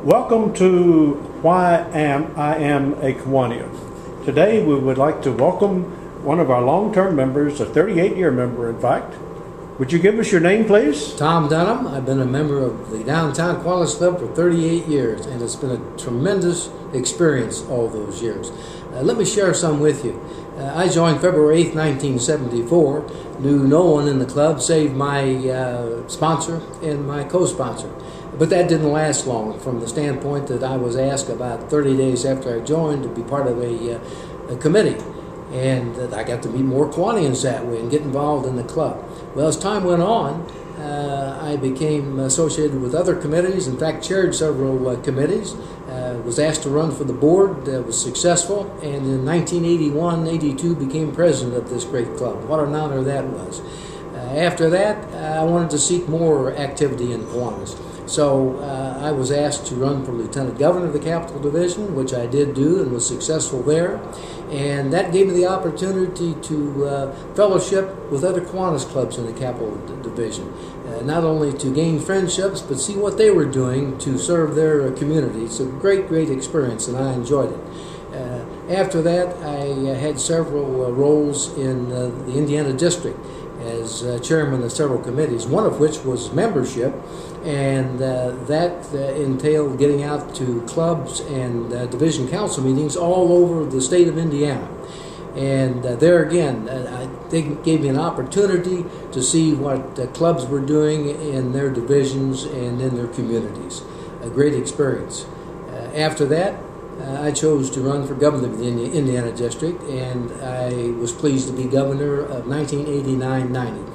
Welcome to Why I Am a Kiwanian. Today we would like to welcome one of our long-term members, a 38-year member in fact. Would you give us your name, please? Tom Dunham. I've been a member of the Downtown Kiwanis Club for 38 years, and it's been a tremendous experience all those years. Let me share some with you. I joined February 8th, 1974, knew no one in the club save my sponsor and my co-sponsor. But that didn't last long from the standpoint that I was asked about 30 days after I joined to be part of a committee. And I got to meet more Kiwanians that way and get involved in the club. Well, as time went on, I became associated with other committees, in fact chaired several committees, was asked to run for the board, was successful, and in 1981-82 became president of this great club. What an honor that was. After that, I wanted to seek more activity in Kiwanis. So I was asked to run for Lieutenant Governor of the Capital Division, which I did do and was successful there. And that gave me the opportunity to fellowship with other Kiwanis clubs in the Capital Division. Not only to gain friendships, but see what they were doing to serve their community. It's a great, great experience, and I enjoyed it. After that, I had several roles in the Indiana District as chairman of several committees, one of which was membership, and that entailed getting out to clubs and division council meetings all over the state of Indiana. And there again, they gave me an opportunity to see what clubs were doing in their divisions and in their communities. A great experience. After that, I chose to run for governor of the Indiana District, and I was pleased to be governor of 1989-90.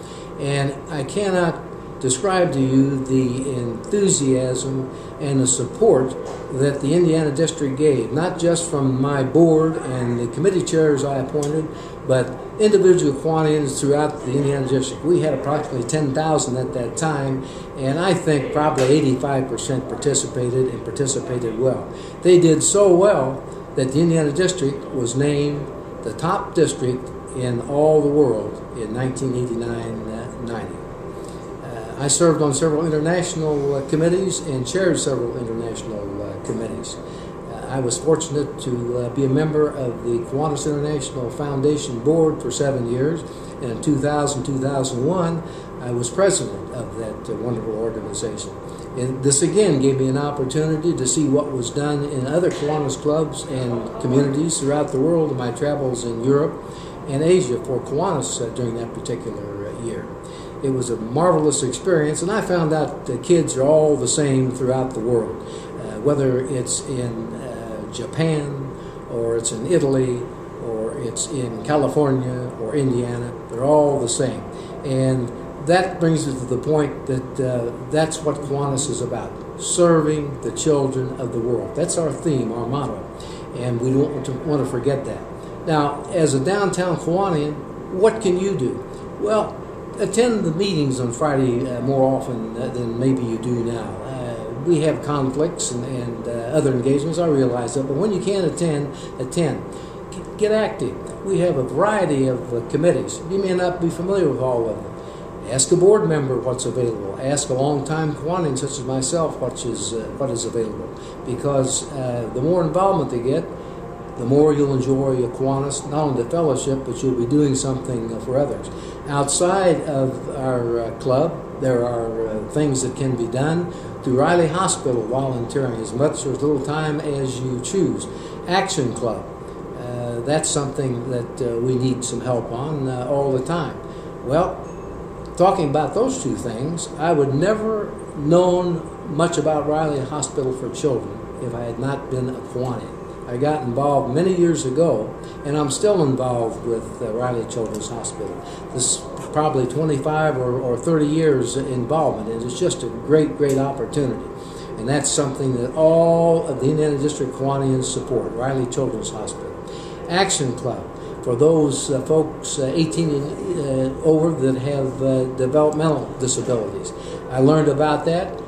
And I cannot describe to you the enthusiasm and the support that the Indiana District gave, not just from my board and the committee chairs I appointed, but individual Kiwanians throughout the Indiana District. We had approximately 10,000 at that time, and I think probably 85% participated well. They did so well that the Indiana District was named the top district in all the world in 1989-90. I served on several international committees and chaired several international committees. I was fortunate to be a member of the Kiwanis International Foundation Board for 7 years, and in 2000-2001 I was president of that wonderful organization. And this again gave me an opportunity to see what was done in other Kiwanis clubs and communities throughout the world in my travels in Europe and Asia for Kiwanis during that particular year. It was a marvelous experience, and I found out that kids are all the same throughout the world, whether it's in Japan, or it's in Italy, or it's in California or Indiana. They're all the same. And that brings us to the point that that's what Kiwanis is about, serving the children of the world. That's our theme, our motto, and we don't want to forget that. Now, as a downtown Kiwanian, what can you do? Well, attend the meetings on Friday more often than maybe you do now. We have conflicts and other engagements, I realize that, but when you can attend. Get active. We have a variety of committees. You may not be familiar with all of them. Ask a board member what's available. Ask a long-time Kiwanian such as myself what is available. Because the more involvement they get, the more you'll enjoy Kiwanis, not only the fellowship, but you'll be doing something for others. Outside of our club, there are things that can be done. Through Riley Hospital, volunteering as much or as little time as you choose. Action Club, that's something that we need some help on all the time. Well, talking about those two things, I would never known much about Riley Hospital for Children if I had not been a Kiwanian. I got involved many years ago, and I'm still involved with Riley Children's Hospital. This is probably 25 or 30 years involvement, and it's just a great, great opportunity. And that's something that all of the Indiana District Kiwanians support, Riley Children's Hospital. Action Club, for those folks 18 and over that have developmental disabilities. I learned about that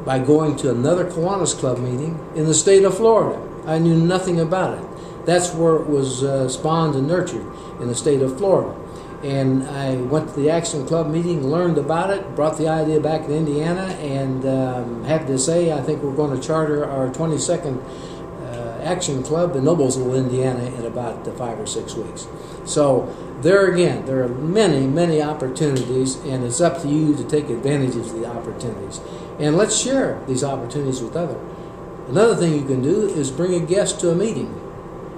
by going to another Kiwanis Club meeting in the state of Florida. I knew nothing about it. That's where it was spawned and nurtured, in the state of Florida. And I went to the Action Club meeting, learned about it, brought the idea back to Indiana, and happy to say I think we're going to charter our 22nd Action Club in Noblesville, Indiana in about 5 or 6 weeks. So there again, there are many, many opportunities, and it's up to you to take advantage of the opportunities. And let's share these opportunities with others. Another thing you can do is bring a guest to a meeting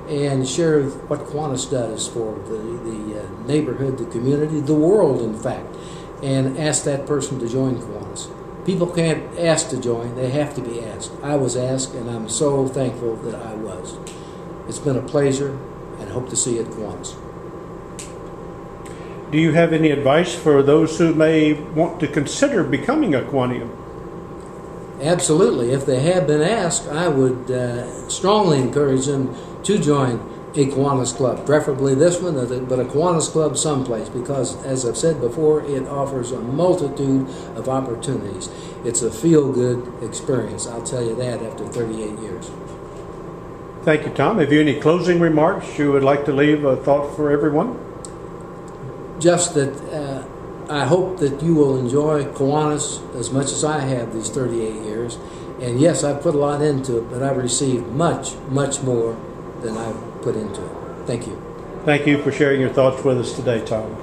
and share what Kiwanis does for the neighborhood, the community, the world, in fact, and ask that person to join Kiwanis. People can't ask to join, they have to be asked. I was asked, and I'm so thankful that I was. It's been a pleasure, and I hope to see you at Kiwanis. Do you have any advice for those who may want to consider becoming a Kiwanian? Absolutely. If they have been asked, I would strongly encourage them to join a Kiwanis club, preferably this one, but a Kiwanis club someplace, because, as I've said before, it offers a multitude of opportunities. It's a feel-good experience, I'll tell you that, after 38 years. Thank you, Tom. Have you any closing remarks you would like to leave a thought for everyone? Just that I hope that you will enjoy Kiwanis as much as I have these 38 years. And yes, I've put a lot into it, but I've received much, much more than I've put into it. Thank you. Thank you for sharing your thoughts with us today, Tom.